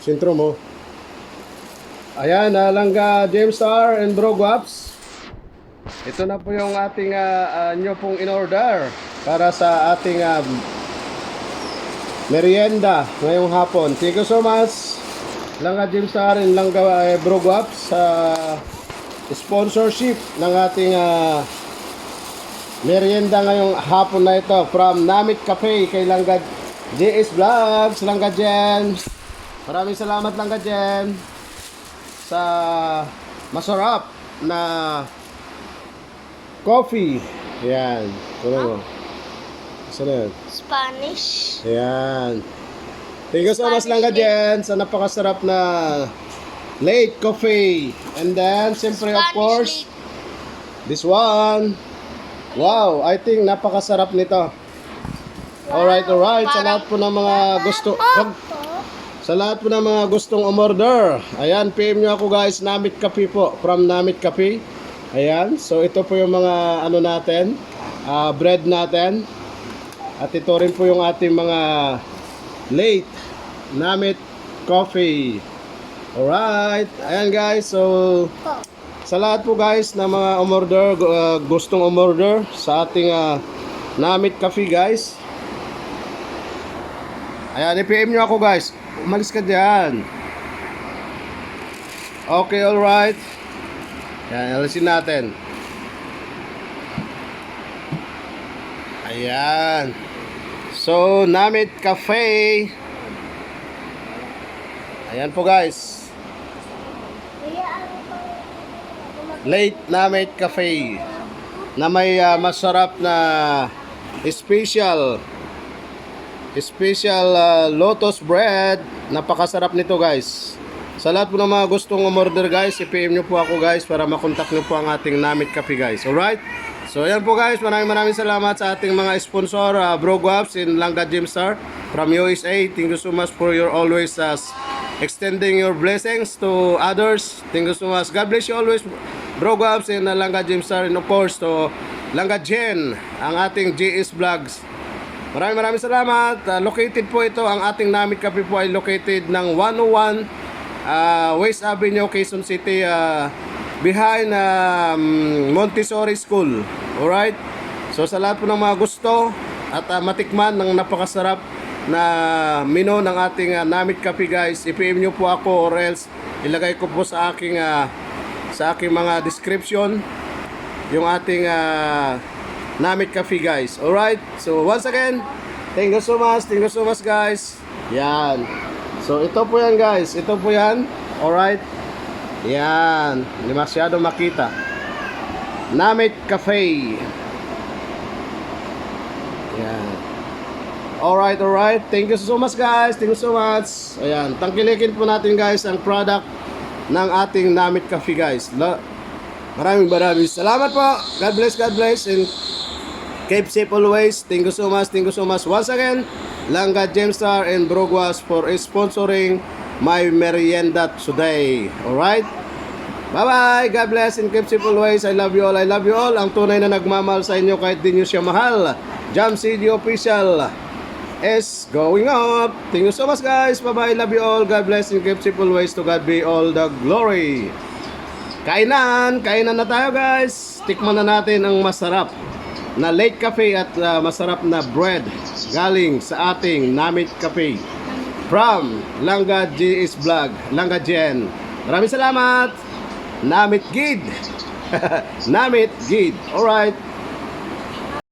Sintro mo. Ayan, Langga James Star and Bro Guaps. Ito na po yung ating nyo pong in-order para sa ating merienda ngayong hapon. Thank you so much, Langga James Star and Langga Bro Guaps, sa sponsorship ng ating merienda ngayong hapon na ito from Namit Cafe kay Langga JS Vlogs, Langga Jen. Maraming salamat Langga Jen sa masarap na coffee. Yan. Ano? Saan na yan? Spanish. Yan. Thank you so much Langga Jen sa napakasarap na late coffee. And then, siyempre of course, this one. Wow, I think napakasarap nito. Alright, alright. Sa lahat po ng mga gusto, sa lahat po ng mga gustong umorder, ayan, PM nyo ako guys, Namit Cafe po, from Namit Cafe. Ayan, so ito po yung mga ano natin, bread natin. At ito rin po yung ating mga late Namit Coffee. Alright, ayan guys, so sa lahat po guys na mga umorder, gustong umorder sa ating Namit Cafe guys, ayan, i-PM nyo ako guys. Umalis ka dyan. Okay, alright. Ayan, alisin natin. Ayan. So, Namit Cafe. Ayan po guys. Late Namit Cafe na may masarap na special lotus bread. Napakasarap nito guys. Sa lahat po ng mga gustong umorder guys, i-PM nyo po ako guys para makontak nyo po ang ating Namit Cafe guys. Alright? So ayan po guys, maraming salamat sa ating mga sponsor, Bro Guaps and Langga James Star from USA. Thank you so much for your always extending your blessings to others. Thank you so much. God bless you always, Bro Guaps and Langga James Star, and of course to Langga Jen, ang ating JS Vlogs. Maraming salamat. Located po ito, ang ating Namit Cafe po ay located ng 101 West Avenue, Quezon City, behind Montessori School. Alright? So sa lahat po ng mga gusto at matikman ng napakasarap na menu ng ating Namit Cafe guys, i-PM nyo po ako or else ilagay ko po sa aking mga description yung ating Namit Cafe guys. Alright? So once again, thank you so much guys. Yan. So ito po yan guys. Ito po yan. Alright? Yan. Hindi masyado makita. Namit Cafe. Yan. Alright. Thank you so much guys. Thank you so much. Ayan. Tangkilikin po natin guys ang product ng ating Namit Cafe guys. Maraming salamat po. God bless and keep safe always. Thank you so much once again, Langga James Star and Bro Guaps for sponsoring my merienda today. Alright? Bye-bye. God bless and keep safe always. I love you all. Ang tunay na nagmamahal sa inyo kahit di nyo siya mahal. Jam CD Official is going up. Thank you so much guys. Bye-bye. Love you all. God bless and keep safe always. To God be all the glory. Kainan na tayo guys. Tikman na natin ang masarap na late cafe at masarap na bread galing sa ating Namit Cafe from Langga JS Vlog, Langga Jen. Maraming salamat. Namit Gid. Namit Gid. Alright.